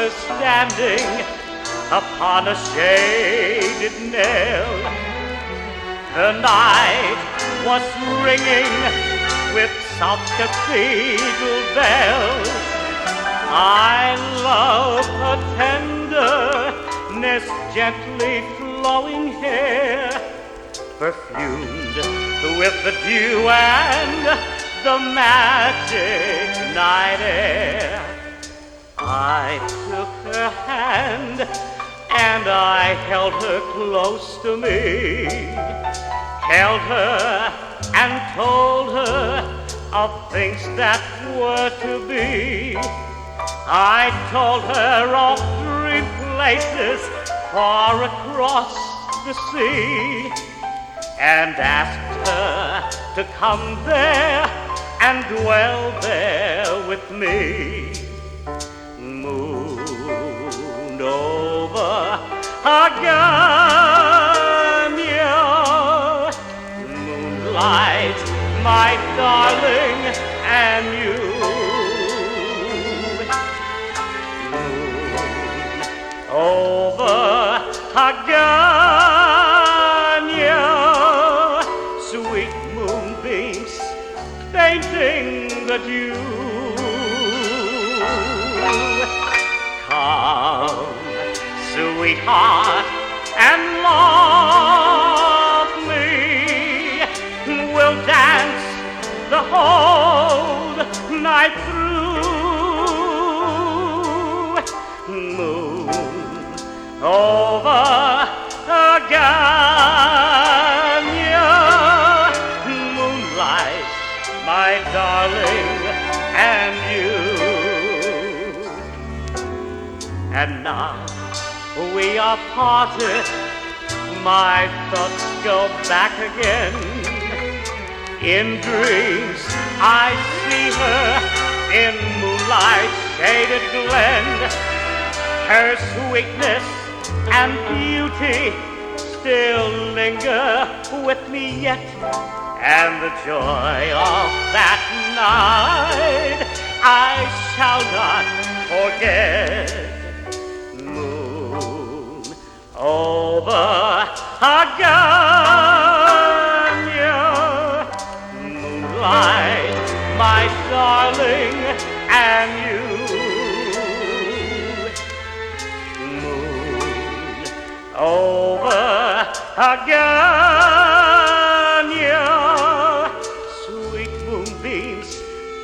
was standing upon a shaded nail. The night was ringing with soft cathedral bells. I love her tenderness, gently flowing hair, perfumed with the dew and the magic night air. I took her hand and I held her close to me, held her and told her of things that were to be. I told her of 3 places far across the sea, and asked her to come there and dwell there with me. Moon over Agaña, moonlight, my darling, and you. Moon over Agaña, sweet moonbeams painting the dew. Come, sweetheart, and love me. We'll dance the whole night through. Moon over Agaña, moonlight, my darling, and you. And now we are parted, my thoughts go back again. In dreams I see her in moonlight shaded glen. Her sweetness and beauty still linger with me yet, and the joy of that night I shall not forget. Moon over Agaña, moonlight, my darling, and you. Moon over Agaña, sweet moonbeams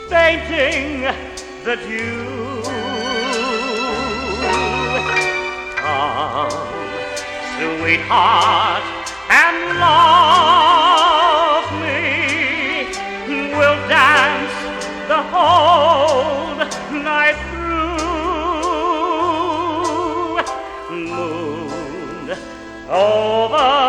painting the dew. Come, sweetheart, and love me. We'll dance the whole night through. Moon over